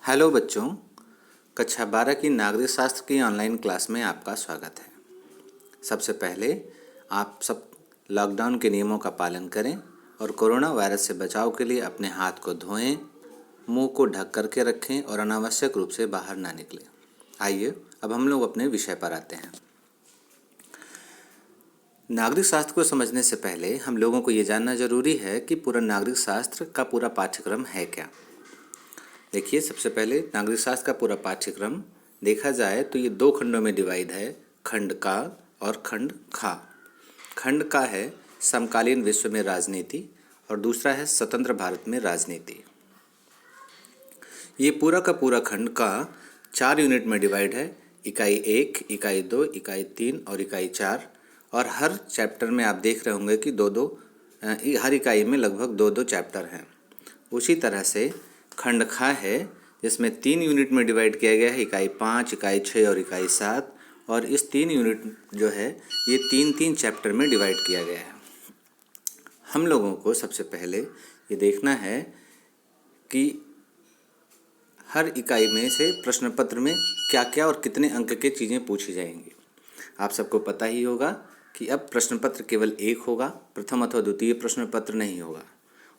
Hello बच्चों, कक्षा 12 की नागरिक शास्त्र की ऑनलाइन क्लास में आपका स्वागत है। सबसे पहले आप सब लॉकडाउन के नियमों का पालन करें और कोरोना वायरस से बचाव के लिए अपने हाथ को धोएं, मुंह को ढक करके रखें और अनावश्यक रूप से बाहर ना निकलें। आइए अब हम लोग अपने विषय पर आते हैं। नागरिक शास्त्र को समझने से पहले हम लोगों को ये जानना जरूरी है कि पूरा नागरिक शास्त्र का पूरा पाठ्यक्रम है क्या। देखिए, सबसे पहले नागरिक शास्त्र का पूरा पाठ्यक्रम देखा जाए तो ये 2 खंडों में डिवाइड है, खंड का और खंड खा। खंड का है समकालीन विश्व में राजनीति और दूसरा है स्वतंत्र भारत में राजनीति। ये पूरा का पूरा खंड का 4 यूनिट में डिवाइड है, इकाई 1, इकाई 2, इकाई 3 और इकाई 4। और हर चैप्टर में आप देख रहे होंगे कि हर इकाई में लगभग 2-2 चैप्टर हैं। उसी तरह से खंड खा है जिसमें 3 यूनिट में डिवाइड किया गया है, इकाई 5, इकाई 6 और इकाई 7। और इस 3 यूनिट जो है ये 3-3 चैप्टर में डिवाइड किया गया है। हम लोगों को सबसे पहले ये देखना है कि हर इकाई में से प्रश्न पत्र में क्या क्या और कितने अंक की चीज़ें पूछी जाएंगी। आप सबको पता ही होगा कि अब प्रश्न पत्र केवल 1 होगा, प्रथम अथवा द्वितीय प्रश्न पत्र नहीं होगा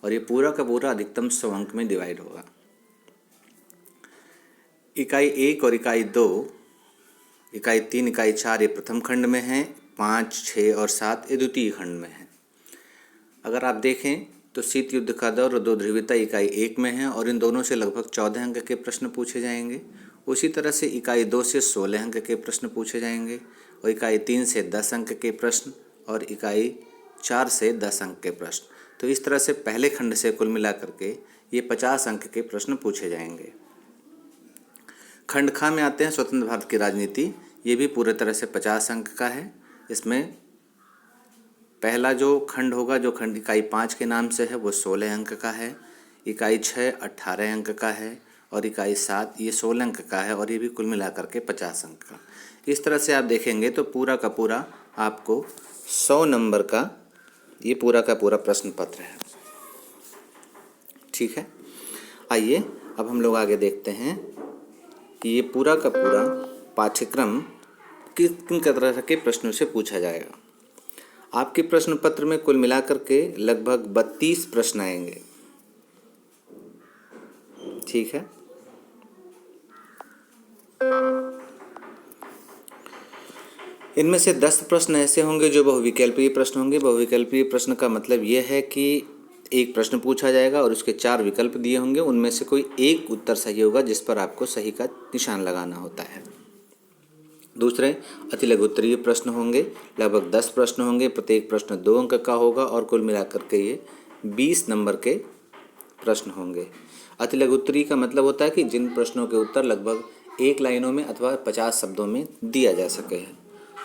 और ये पूरा का पूरा अधिकतम 100 अंक में डिवाइड होगा। इकाई 1 और इकाई 2, इकाई 3, इकाई 4 ये प्रथम खंड में हैं, 5, 6 और 7 ये द्वितीय खंड में हैं। अगर आप देखें तो शीत युद्ध का दौर और 2 ध्रुवीयता इकाई 1 में है और इन दोनों से लगभग 14 अंक के प्रश्न पूछे जाएंगे। उसी तरह से इकाई 2 से 16 अंक के प्रश्न पूछे जाएंगे और इकाई 3 से 10 अंक के प्रश्न और इकाई 4 से 10 अंक के प्रश्न। तो इस तरह से पहले खंड से कुल मिलाकर के ये 50 अंक के प्रश्न पूछे जाएंगे। खंड खा में आते हैं स्वतंत्र भारत की राजनीति। ये भी पूरे तरह से 50 अंक का है। इसमें पहला जो खंड होगा, जो खंड इकाई 5 के नाम से है, वो 16 अंक का है। इकाई 6 18 अंक का है और इकाई 7 ये 16 अंक का है और ये भी कुल मिलाकर के 50 अंक का। इस तरह से आप देखेंगे तो पूरा का पूरा आपको 100 नंबर का ये पूरा का पूरा प्रश्न पत्र है। ठीक है, आइए अब हम लोग आगे देखते हैं कि ये पूरा का पूरा पाठ्यक्रम किन तरह के प्रश्नों से पूछा जाएगा। आपके प्रश्न पत्र में कुल मिलाकर के लगभग 32 प्रश्न आएंगे। ठीक है, इनमें से 10 प्रश्न ऐसे होंगे जो बहुविकल्पीय प्रश्न होंगे। बहुविकल्पीय प्रश्न का मतलब यह है कि एक प्रश्न पूछा जाएगा और उसके 4 विकल्प दिए होंगे, उनमें से कोई एक उत्तर सही होगा जिस पर आपको सही का निशान लगाना होता है। दूसरे अति लघु उत्तरीय प्रश्न होंगे, लगभग 10 प्रश्न होंगे, प्रत्येक प्रश्न 2 अंक का होगा और कुल मिलाकर के ये 20 नंबर के प्रश्न होंगे। अति लघु उत्तरीय का मतलब होता है कि जिन प्रश्नों के उत्तर लगभग 1 लाइनों में अथवा 50 शब्दों में दिया जा सके है।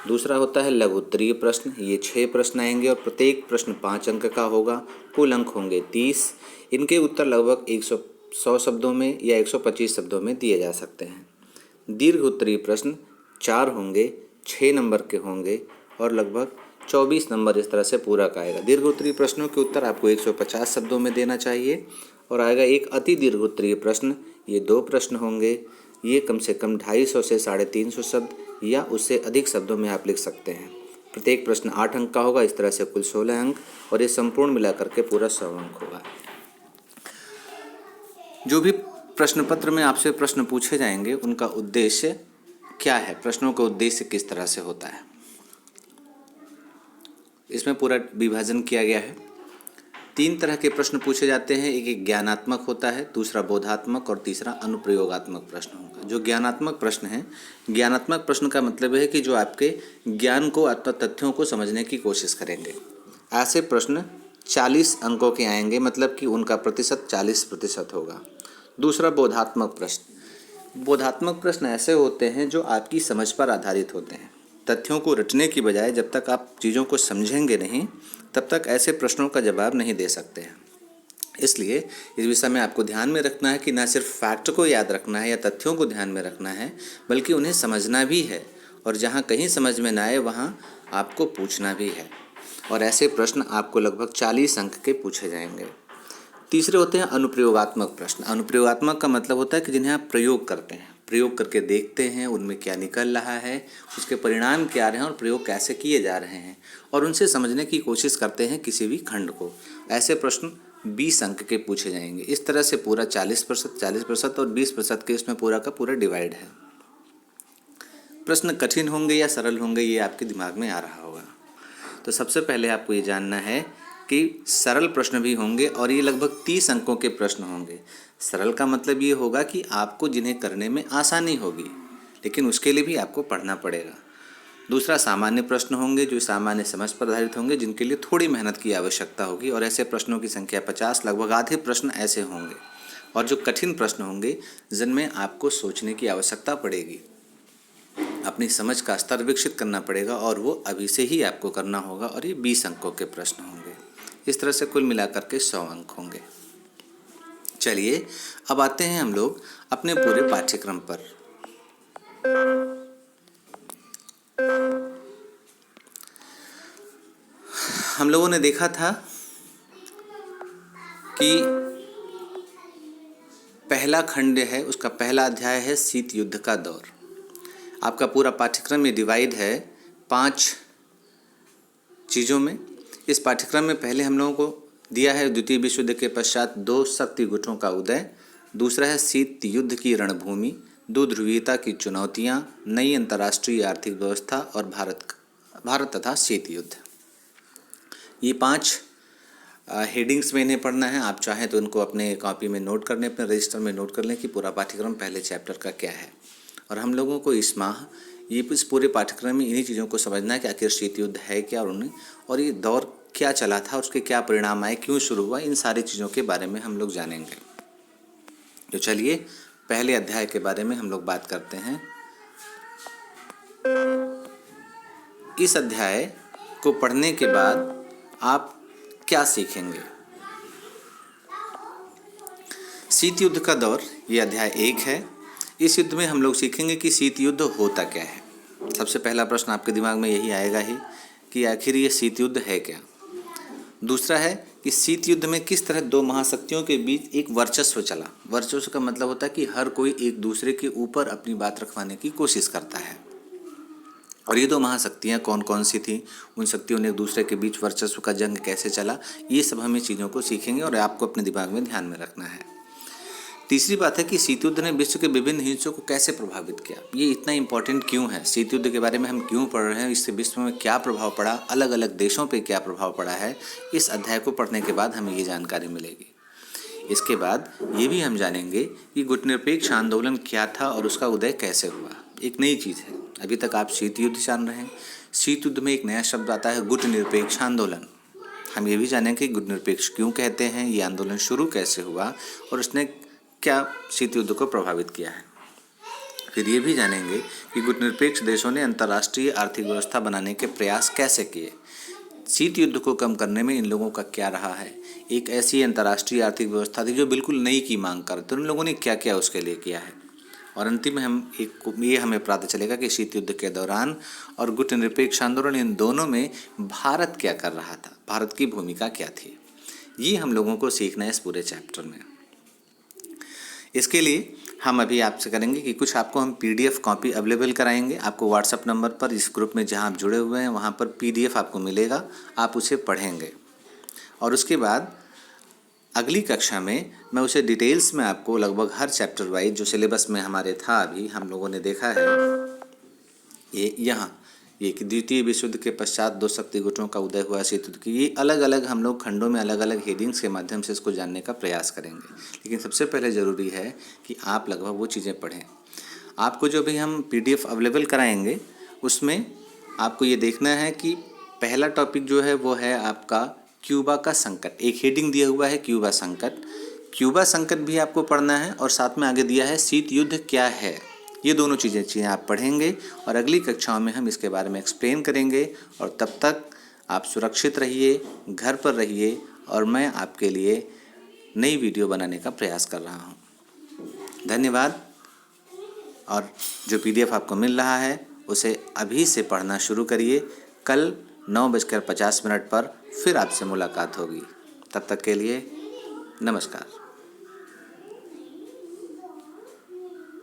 दूसरा होता है लघु उत्तरीय प्रश्न, ये 6 प्रश्न आएंगे और प्रत्येक प्रश्न 5 अंक का होगा, कुल अंक होंगे 30। इनके उत्तर लगभग 100 शब्दों में या 125 शब्दों में दिए जा सकते हैं। दीर्घ उत्तरीय प्रश्न 4 होंगे, 6 नंबर के होंगे और लगभग 24 नंबर इस तरह से पूरा का आएगा। दीर्घ उत्तरीय प्रश्नों के उत्तर आपको 150 शब्दों में देना चाहिए। और आएगा एक अति दीर्घ उत्तरीय प्रश्न, ये 2 प्रश्न होंगे, ये कम से कम 250 से 350 शब्द या उससे अधिक शब्दों में आप लिख सकते हैं। प्रत्येक प्रश्न 8 अंक का होगा, इस तरह से कुल 16 अंक और ये संपूर्ण मिलाकर के पूरा 100 अंक होगा। जो भी प्रश्न पत्र में आपसे प्रश्न पूछे जाएंगे उनका उद्देश्य क्या है, प्रश्नों का उद्देश्य किस तरह से होता है, इसमें पूरा विभाजन किया गया है। 3 तरह के प्रश्न पूछे जाते हैं, एक ज्ञानात्मक होता है, दूसरा बोधात्मक और तीसरा अनुप्रयोगात्मक प्रश्न होगा। जो ज्ञानात्मक प्रश्न है, ज्ञानात्मक प्रश्न का मतलब है कि जो आपके ज्ञान को अथवा तथ्यों को समझने की कोशिश करेंगे। ऐसे प्रश्न 40 अंकों के आएंगे, मतलब कि उनका प्रतिशत 40% होगा। दूसरा बोधात्मक प्रश्न, बोधात्मक प्रश्न ऐसे होते हैं जो आपकी समझ पर आधारित होते हैं। तथ्यों को रटने की बजाय जब तक आप चीज़ों को समझेंगे नहीं तब तक ऐसे प्रश्नों का जवाब नहीं दे सकते हैं। इसलिए इस विषय में आपको ध्यान में रखना है कि न सिर्फ फैक्ट को याद रखना है या तथ्यों को ध्यान में रखना है, बल्कि उन्हें समझना भी है और जहाँ कहीं समझ में ना आए वहाँ आपको पूछना भी है। और ऐसे प्रश्न आपको लगभग 40 अंक के पूछे जाएंगे। तीसरे होते हैं अनुप्रयोगात्मक प्रश्न। अनुप्रयोगात्मक का मतलब होता है कि जिन्हें आप प्रयोग करते हैं, प्रयोग करके देखते हैं उनमें क्या निकल रहा है, उसके परिणाम क्या आ रहे हैं और प्रयोग कैसे किए जा रहे हैं, और उनसे समझने की कोशिश करते हैं किसी भी खंड को। ऐसे प्रश्न 20 अंक के पूछे जाएंगे। इस तरह से पूरा 40% और 20% के इसमें पूरा का पूरा डिवाइड है। प्रश्न कठिन होंगे या सरल होंगे ये आपके दिमाग में आ रहा होगा। तो सबसे पहले आपको ये जानना है कि सरल प्रश्न भी होंगे और ये लगभग 30 अंकों के प्रश्न होंगे। सरल का मतलब ये होगा कि आपको जिन्हें करने में आसानी होगी, लेकिन उसके लिए भी आपको पढ़ना पड़ेगा। दूसरा सामान्य प्रश्न होंगे जो सामान्य समझ पर आधारित होंगे, जिनके लिए थोड़ी मेहनत की आवश्यकता होगी, और ऐसे प्रश्नों की संख्या 50, लगभग आधे प्रश्न ऐसे होंगे। और जो कठिन प्रश्न होंगे जिनमें आपको सोचने की आवश्यकता पड़ेगी, अपनी समझ का स्तर विकसित करना पड़ेगा, और वो अभी से ही आपको करना होगा, और ये 20 अंकों के प्रश्न होंगे। इस तरह से कुल मिलाकर के 100 अंक होंगे। चलिए अब आते हैं हम लोग अपने पूरे पाठ्यक्रम पर। हम लोगों ने देखा था कि पहला खंड है, उसका पहला अध्याय है शीत युद्ध का दौर। आपका पूरा पाठ्यक्रम में डिवाइड है 5 चीज़ों में। इस पाठ्यक्रम में पहले हम लोगों को दिया है द्वितीय विश्व युद्ध के पश्चात 2 शक्ति गुटों का उदय, दूसरा है शीत युद्ध की रणभूमि, 2 ध्रुवीयता की चुनौतियाँ, नई अंतर्राष्ट्रीय आर्थिक व्यवस्था और भारत तथा शीत युद्ध। ये 5 हेडिंग्स में इन्हें पढ़ना है। आप चाहें तो इनको अपने कॉपी में नोट कर लें, अपने रजिस्टर में नोट कर लें कि पूरा पाठ्यक्रम पहले चैप्टर का क्या है। और हम लोगों को इस माह इस पूरे पाठ्यक्रम में इन्हीं चीज़ों को समझना है कि आखिर शीत युद्ध है क्या, और ये दौर क्या चला था, उसके क्या परिणाम आए, क्यों शुरू हुआ, इन सारी चीज़ों के बारे में हम लोग जानेंगे। तो चलिए पहले अध्याय के बारे में हम लोग बात करते हैं। इस अध्याय को पढ़ने के बाद आप क्या सीखेंगे? शीत युद्ध का दौर, ये अध्याय 1 है। इस युद्ध में हम लोग सीखेंगे कि शीत युद्ध होता क्या है। सबसे पहला प्रश्न आपके दिमाग में यही आएगा ही कि आखिर ये शीत युद्ध है क्या। दूसरा है कि शीत युद्ध में किस तरह 2 महाशक्तियों के बीच एक वर्चस्व चला। वर्चस्व का मतलब होता है कि हर कोई एक दूसरे के ऊपर अपनी बात रखवाने की कोशिश करता है, और ये 2 महाशक्तियाँ कौन कौन सी थी, उन शक्तियों ने एक दूसरे के बीच वर्चस्व का जंग कैसे चला, ये सब हम चीज़ों को सीखेंगे और आपको अपने दिमाग में ध्यान में रखना है। तीसरी बात है कि शीत युद्ध ने विश्व के विभिन्न हिस्सों को कैसे प्रभावित किया। ये इतना इम्पोर्टेंट क्यों है, शीत युद्ध के बारे में हम क्यों पढ़ रहे हैं, इससे विश्व में क्या प्रभाव पड़ा, अलग अलग देशों पे क्या प्रभाव पड़ा है, इस अध्याय को पढ़ने के बाद हमें ये जानकारी मिलेगी। इसके बाद ये भी हम जानेंगे कि गुटनिरपेक्ष आंदोलन क्या था और उसका उदय कैसे हुआ। एक नई चीज़ है, अभी तक आप शीत युद्ध जान रहे हैं, शीत युद्ध में एक नया शब्द आता है गुटनिरपेक्ष आंदोलन। हम ये भी जानेंगे कि गुटनिरपेक्ष क्यों कहते हैं, ये आंदोलन शुरू कैसे हुआ और उसने क्या शीत युद्ध को प्रभावित किया है। फिर ये भी जानेंगे कि गुटनिरपेक्ष देशों ने अंतर्राष्ट्रीय आर्थिक व्यवस्था बनाने के प्रयास कैसे किए। शीत युद्ध को कम करने में इन लोगों का क्या रहा है। एक ऐसी अंतर्राष्ट्रीय आर्थिक व्यवस्था थी जो बिल्कुल नई की मांग करते, उन लोगों ने क्या क्या उसके लिए किया है। और अंतिम में हमें पता चलेगा कि शीत युद्ध के दौरान और गुटनिरपेक्ष आंदोलन, इन दोनों में भारत क्या कर रहा था, भारत की भूमिका क्या थी। ये हम लोगों को सीखना है इस पूरे चैप्टर में। इसके लिए हम अभी आपसे करेंगे कि कुछ आपको हम PDF कॉपी अवेलेबल कराएंगे। आपको व्हाट्सएप नंबर पर, इस ग्रुप में जहां आप जुड़े हुए हैं वहां पर PDF आपको मिलेगा, आप उसे पढ़ेंगे और उसके बाद अगली कक्षा में मैं उसे डिटेल्स में आपको लगभग हर चैप्टर वाइज जो सिलेबस में हमारे था, अभी हम लोगों ने देखा है ये कि द्वितीय विश्व युद्ध के पश्चात 2 शक्ति गुटों का उदय हुआ, शीत युद्ध की, ये अलग अलग हम लोग खंडों में अलग अलग हेडिंग्स के माध्यम से इसको जानने का प्रयास करेंगे। लेकिन सबसे पहले ज़रूरी है कि आप लगभग वो चीज़ें पढ़ें। आपको जो भी हम PDF अवेलेबल कराएंगे उसमें आपको ये देखना है कि पहला टॉपिक जो है वो है आपका क्यूबा का संकट। एक हेडिंग दिया हुआ है क्यूबा संकट। क्यूबा संकट भी आपको पढ़ना है और साथ में आगे दिया है शीत युद्ध क्या है। ये दोनों चीज़ें आप पढ़ेंगे और अगली कक्षाओं में हम इसके बारे में एक्सप्लेन करेंगे। और तब तक आप सुरक्षित रहिए, घर पर रहिए और मैं आपके लिए नई वीडियो बनाने का प्रयास कर रहा हूँ। धन्यवाद। और जो PDF आपको मिल रहा है उसे अभी से पढ़ना शुरू करिए। कल 9:50 पर फिर आपसे मुलाकात होगी। तब तक के लिए नमस्कार।